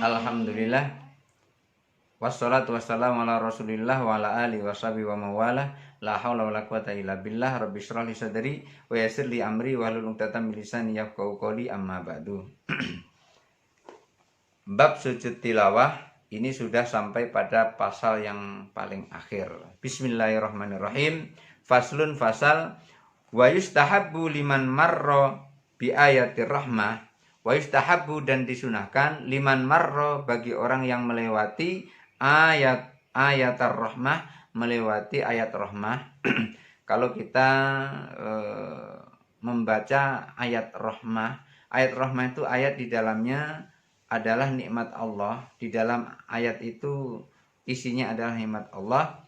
Alhamdulillah, wassalatu wassalamu ala rasulillah wa ala alihi washabihi wa mawalah. La haula wala quwata illa billah. Rabbi shrah li sadri wa yassir li amri wahlul 'uqdatam min lisani yafqahu qawli, amma ba'du. Bab sujud tilawah ini sudah sampai pada pasal yang paling akhir. Bismillahirrahmanirrahim. Faslun fasal. Wa yustahabbu liman marra bi ayatir rahmah. Wa yustahabbu dan disunahkan liman marra bagi orang yang melewati ayat ar-rahmah, melewati ayat rahmah. Kalau kita membaca ayat rahmah itu ayat di dalamnya adalah nikmat Allah. Di dalam ayat itu isinya adalah nikmat Allah.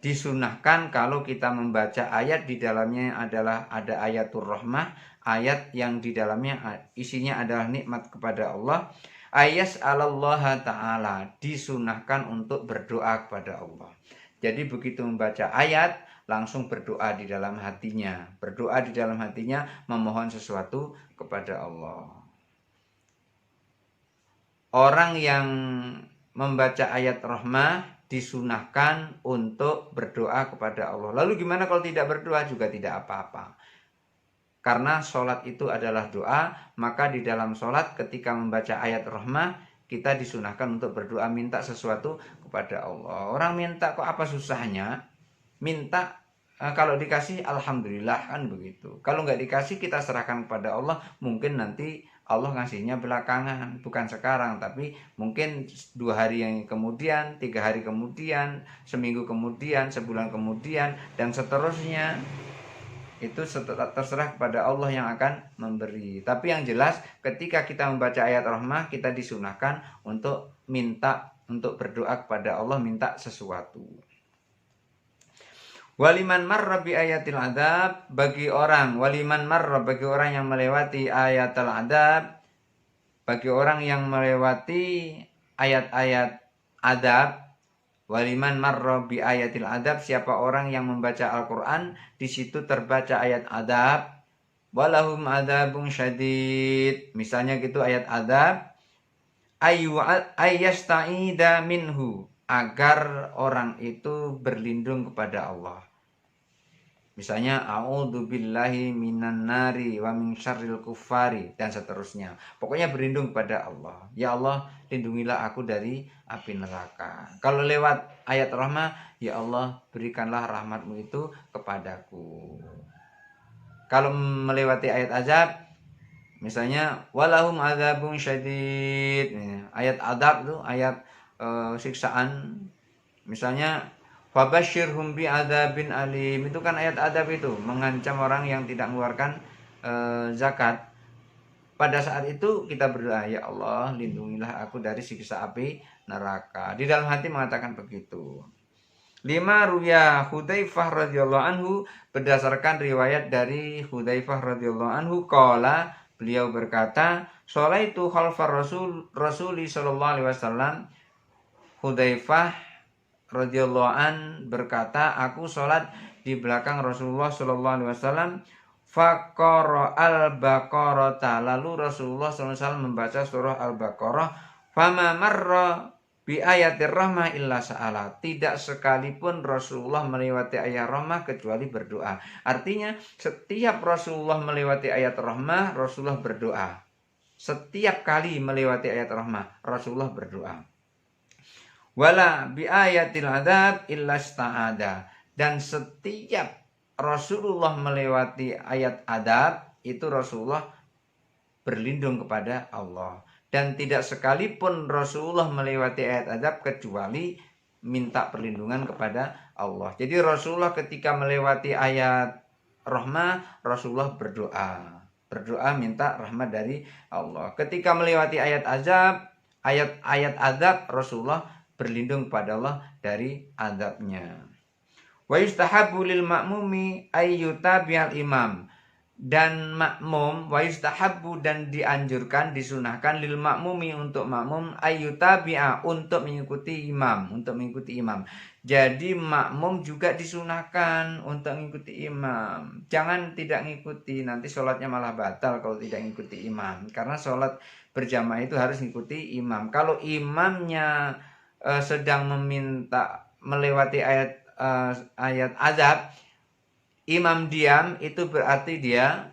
Disunahkan kalau kita membaca ayat di dalamnya adalah ada ayatul rahmah, ayat yang di dalamnya isinya adalah nikmat kepada Allah. Ayas Allah Ta'ala, disunahkan untuk berdoa kepada Allah. Jadi begitu membaca ayat langsung berdoa di dalam hatinya. Berdoa di dalam hatinya, memohon sesuatu kepada Allah. Orang yang membaca ayat rahmah disunahkan untuk berdoa kepada Allah. Lalu gimana kalau tidak berdoa? Juga tidak apa-apa. Karena sholat itu adalah doa, maka di dalam sholat ketika membaca ayat rahmah, kita disunahkan untuk berdoa minta sesuatu kepada Allah. Orang minta kok apa susahnya? Minta, kalau dikasih alhamdulillah, kan begitu. Kalau nggak dikasih kita serahkan kepada Allah. Mungkin nanti Allah ngasihnya belakangan, bukan sekarang, tapi mungkin 2 hari yang kemudian, 3 hari kemudian, seminggu kemudian, sebulan kemudian, dan seterusnya. Itu terserah kepada Allah yang akan memberi. Tapi yang jelas ketika kita membaca ayat rahmah, kita disunahkan untuk minta, untuk berdoa kepada Allah, minta sesuatu. Waliman marra bi ayatil adab, bagi orang yang melewati ayatul adab, bagi orang yang melewati ayat-ayat adab. Waliman marra bi ayatil adab, siapa orang yang membaca Al-Qur'an di situ terbaca ayat adab, walahum adabun syadid, misalnya gitu ayat adab, ayyasta'ida minhu, agar orang itu berlindung kepada Allah. Misalnya a'udzubillahi minan nari wa min syarril kuffari, dan seterusnya. Pokoknya berlindung kepada Allah. Ya Allah, lindungilah aku dari api neraka. Kalau lewat ayat rahmah, ya Allah, berikanlah rahmatmu itu kepadaku. Kalau melewati ayat azab, misalnya walahum adzabun syadid. Ayat adab itu ayat siksaan. Misalnya fabashshirhum bi'adzabin alim, itu kan ayat adab, itu mengancam orang yang tidak mengeluarkan zakat. Pada saat itu kita berdoa, ya Allah, lindungilah aku dari siksa api neraka. Di dalam hati mengatakan begitu. 5 ruya Hudzaifah radhiyallahu anhu, berdasarkan riwayat dari Hudzaifah radhiyallahu anhu, qala, beliau berkata, sholaitu khalfar Rasuli sallallahu alaihi wasallam. Hudzaifah radhiyallahu an berkata, aku sholat di belakang Rasulullah sallallahu alaihi wasallam. Faqara al-Baqarah, lalu Rasulullah sallallahu alaihi wasallam membaca surah Al-Baqarah. Fama marra bi ayatir rahmah illa sa'ala, tidak sekalipun Rasulullah melewati ayat rahmah kecuali berdoa. Artinya setiap Rasulullah melewati ayat rahmah, Rasulullah berdoa. Setiap kali melewati ayat rahmah, Rasulullah berdoa. Wala bi ayatil adab illa sta'ada, dan setiap Rasulullah melewati ayat adab itu Rasulullah berlindung kepada Allah. Dan tidak sekalipun Rasulullah melewati ayat adab kecuali minta perlindungan kepada Allah. Jadi Rasulullah ketika melewati ayat rahmah, Rasulullah berdoa minta rahmat dari Allah. Ketika melewati ayat azab, ayat adab, Rasulullah berlindung kepada Allah dari azabnya. Wa yustahabbu lil ma'mumi ayyutabi'al imam, dan makmum, wa yustahabbu dan dianjurkan, disunahkan lil makmumi untuk makmum ayyutabi'a untuk mengikuti imam. Jadi makmum juga disunahkan untuk mengikuti imam. Jangan tidak mengikuti, nanti sholatnya malah batal kalau tidak mengikuti imam. Karena sholat berjamaah itu harus mengikuti imam. Kalau imamnya sedang meminta melewati ayat azab, imam diam, itu berarti dia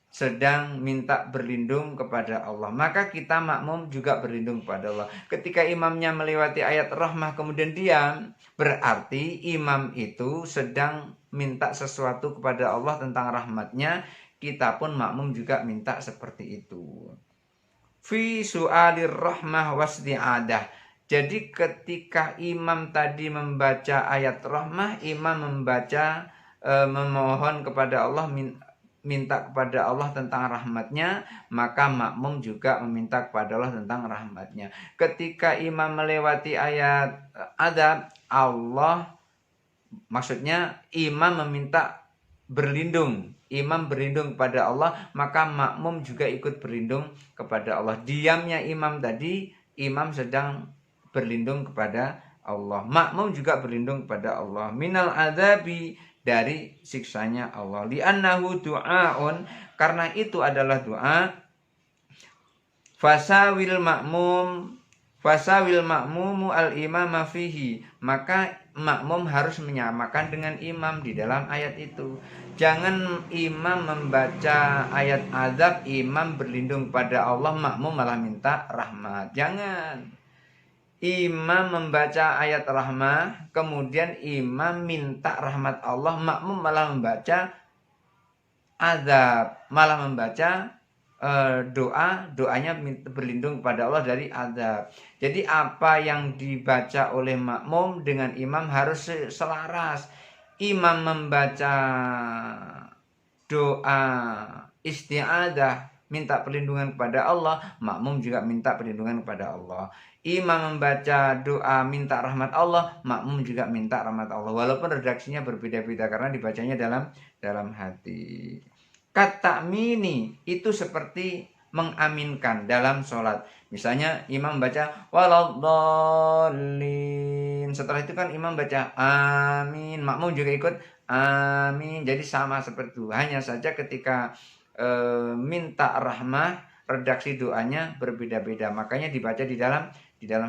sedang minta berlindung kepada Allah. Maka kita makmum juga berlindung kepada Allah. Ketika imamnya melewati ayat rahmah kemudian diam, berarti imam itu sedang minta sesuatu kepada Allah tentang rahmatnya. Kita pun makmum juga minta seperti itu. Fi su'alir rahmah wasdi'adah. Jadi ketika imam tadi membaca ayat rahmah, imam membaca memohon kepada Allah, minta kepada Allah tentang rahmatnya, maka makmum juga meminta kepada Allah tentang rahmatnya. Ketika imam melewati ayat adab, Allah, maksudnya imam meminta berlindung, imam berlindung kepada Allah, maka makmum juga ikut berlindung kepada Allah. Diamnya imam tadi, imam sedang berlindung kepada Allah, makmum juga berlindung kepada Allah. Minal adzabi, dari siksanya Allah. Li'annahu du'aun, karena itu adalah doa. Fasawil makmumu al-imama fihi, maka makmum harus menyamakan dengan imam di dalam ayat itu. Jangan imam membaca ayat azab, imam berlindung pada Allah, makmum malah minta rahmat. Jangan. Imam membaca ayat rahmah, kemudian imam minta rahmat Allah, makmum malah membaca azab, malah membaca doanya berlindung kepada Allah dari azab. Jadi apa yang dibaca oleh makmum dengan imam harus selaras. Imam membaca doa isti'adah, minta perlindungan kepada Allah, makmum juga minta perlindungan kepada Allah. Imam membaca doa minta rahmat Allah, makmum juga minta rahmat Allah, walaupun redaksinya berbeda-beda karena dibacanya dalam hati. Kata mini itu seperti mengaminkan dalam sholat. Misalnya imam baca waladdallin, setelah itu kan imam baca amin, makmum juga ikut amin. Jadi sama seperti itu. Hanya saja ketika minta rahmah, redaksi doanya berbeda-beda, makanya dibaca di dalam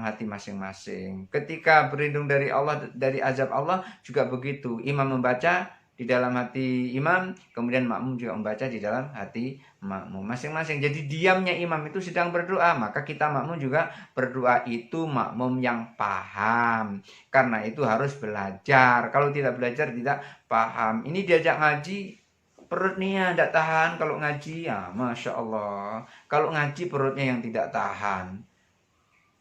hati masing-masing. Ketika berlindung dari Allah, dari azab Allah juga begitu. Imam membaca di dalam hati imam, kemudian makmum juga membaca di dalam hati makmum masing-masing. Jadi diamnya imam itu sedang berdoa, maka kita makmum juga berdoa. Itu makmum yang paham. Karena itu harus belajar. Kalau tidak belajar tidak paham. Ini diajak ngaji, perutnya tidak tahan kalau ngaji, ya Masya Allah. Kalau ngaji perutnya yang tidak tahan,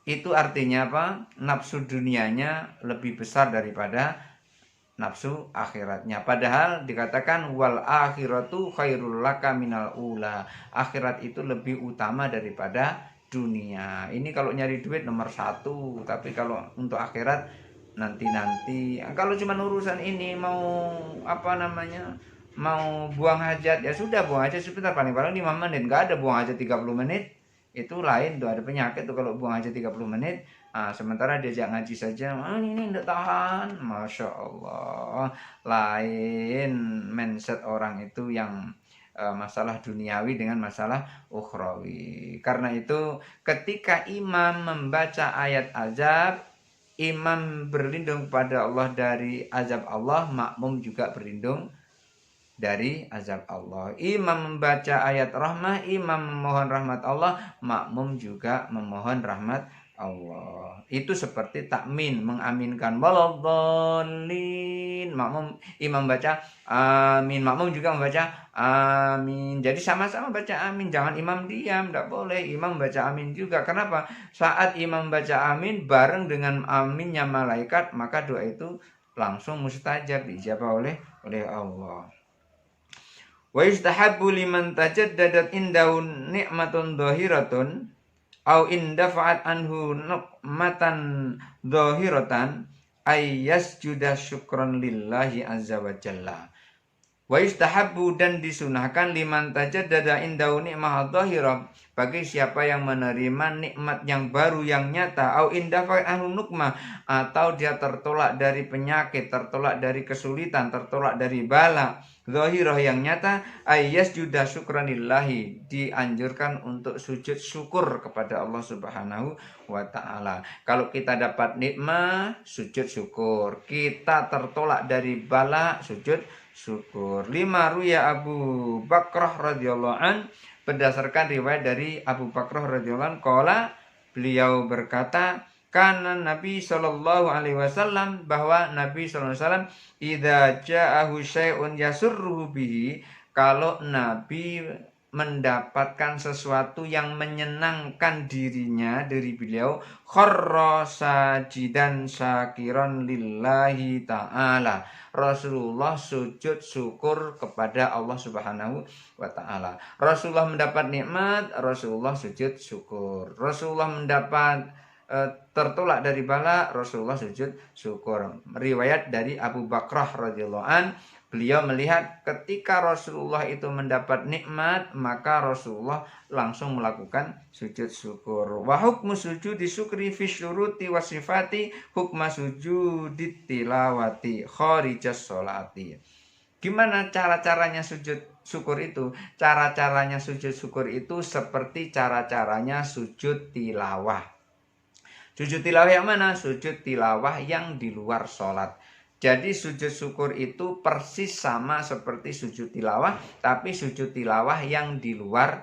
itu artinya apa? Nafsu dunianya lebih besar daripada nafsu akhiratnya. Padahal dikatakan wal akhiratu khairul laka minal ula. Akhirat itu lebih utama daripada dunia. Ini kalau nyari duit nomor 1, tapi kalau untuk akhirat nanti. Kalau cuma urusan ini mau mau buang hajat, ya sudah buang hajat sebentar, paling-paling 5 menit. Nggak ada buang hajat 30 menit. Itu lain tuh, ada penyakit tuh kalau buang hajat 30 menit. Sementara diajak ngaji saja, ini tidak tahan. Masya Allah. Lain mindset orang itu yang masalah duniawi dengan masalah ukhrawi. Karena itu ketika imam membaca ayat azab, imam berlindung pada Allah dari azab Allah, makmum juga berlindung dari azab Allah. Imam membaca ayat rahmah, imam memohon rahmat Allah, makmum juga memohon rahmat Allah. Itu seperti takmin, mengaminkan waladdallin. Imam baca amin, makmum juga membaca amin. Jadi sama-sama baca amin. Jangan imam diam, tidak boleh. Imam baca amin juga. Kenapa? Saat imam baca amin bareng dengan aminnya malaikat, maka doa itu langsung mustajab, dijabah oleh Allah. Wa yustahabbu liman tajaddadat indahu ni'matun dhahiratun au indafa'at anhu nuqmatan dhahiratan ay yasjuda syukran lillahi azza wa jalla. Wa yustahabbu dan disunahkan liman tajaddada indahu ni'mah dhahira bagi siapa yang menerima nikmat yang baru yang nyata au indafa nukmah atau dia tertolak dari penyakit, tertolak dari kesulitan, tertolak dari bala zahirah yang nyata ayyas juda syukranillahi dianjurkan untuk sujud syukur kepada Allah Subhanahu wa taala. Kalau kita dapat nikmat, sujud syukur. Kita tertolak dari bala, sujud syukur. 5 ruya Abu Bakrah radhiyallahu an berdasarkan riwayat dari Abu Bakrah radhiyallahu an qala beliau berkata karena Nabi Shallallahu alaihi wasallam bahwa Nabi sallallahu alaihi wasallam idza ja'ahu syai'un yasurruhu bihi kalau Nabi mendapatkan sesuatu yang menyenangkan dirinya dari beliau kharra sajidan syakiran lillahi ta'ala Rasulullah sujud syukur kepada Allah Subhanahu wa taala. Rasulullah mendapat nikmat, Rasulullah sujud syukur. Rasulullah mendapat tertolak dari bala, Rasulullah sujud syukur. Riwayat dari Abu Bakrah radhiyallahu an, beliau melihat ketika Rasulullah itu mendapat nikmat, maka Rasulullah langsung melakukan sujud syukur. Wa hukmu sujudi syukri fi syuruti wa sifati hukma sujudi tilawati kharijas sholati. Gimana cara-caranya sujud syukur itu? Cara-caranya sujud syukur itu seperti cara-caranya sujud tilawah. Sujud tilawah yang mana? Sujud tilawah yang di luar sholat. Jadi sujud syukur itu persis sama seperti sujud tilawah, tapi sujud tilawah yang di luar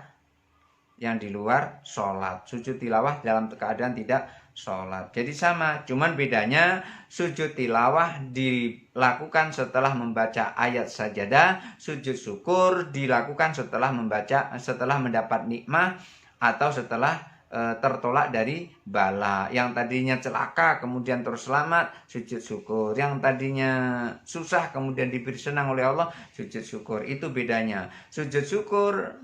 sholat. Sujud tilawah dalam keadaan tidak sholat. Jadi sama, cuman bedanya sujud tilawah dilakukan setelah membaca ayat sajadah, sujud syukur dilakukan setelah mendapat nikmah atau setelah tertolak dari bala. Yang tadinya celaka kemudian terus selamat, sujud syukur. Yang tadinya susah kemudian diberi senang oleh Allah, sujud syukur. Itu bedanya. Sujud syukur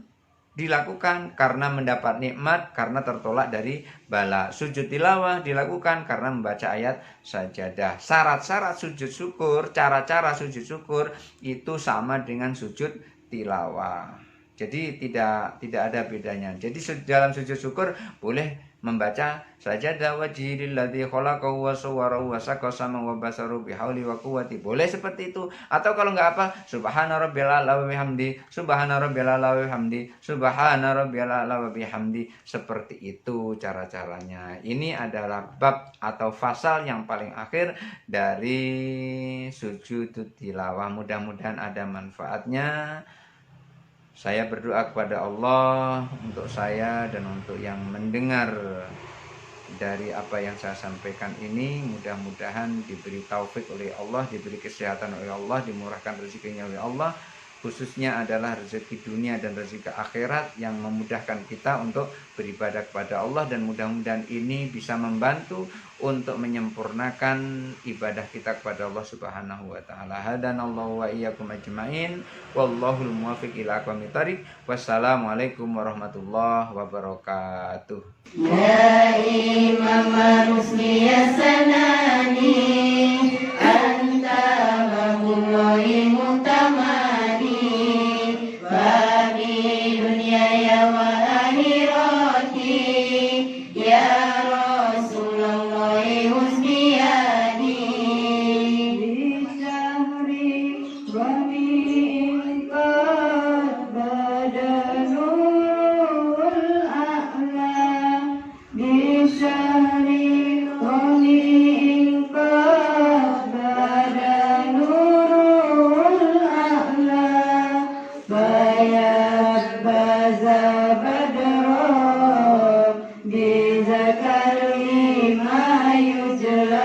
dilakukan karena mendapat nikmat, karena tertolak dari bala. Sujud tilawah dilakukan karena membaca ayat sajadah. Syarat-syarat sujud syukur, cara-cara sujud syukur itu sama dengan sujud tilawah. Jadi tidak ada bedanya. Jadi dalam sujud syukur boleh membaca sajadah wajhil ladzi khalaqahu wa sawwarahu wa saqasama wa basaru bihauli wa quwwati. Boleh seperti itu. Atau kalau enggak apa, subhana rabbil a'la wa bihamdi, subhana rabbil a'la wa bihamdi, subhana rabbil a'la wa bihamdi. Seperti itu cara-caranya. Ini adalah bab atau fasal yang paling akhir dari sujud tilawah. Mudah-mudahan ada manfaatnya. Saya berdoa kepada Allah untuk saya dan untuk yang mendengar dari apa yang saya sampaikan ini. Mudah-mudahan diberi taufik oleh Allah, diberi kesehatan oleh Allah, dimurahkan rezekinya oleh Allah. Khususnya adalah rezeki dunia dan rezeki akhirat yang memudahkan kita untuk beribadah kepada Allah. Dan mudah-mudahan ini bisa membantu untuk menyempurnakan ibadah kita kepada Allah Subhanahu wa taala. Hadanallahu wa iyyakum ajmain. Wallahul muwaffiq ila aqwamit thoriq. Wassalamualaikum warahmatullahi wabarakatuh. Ya Imam Rusli ya sanani anta mabullahi mutamani bagi dunia ya wa akhirati ya Rasulullah husniyani bi syahri rabi'in qad badanul a'la bi syahri rabi'in qad badanul a'la bayat baza badra bi zakari ma yujla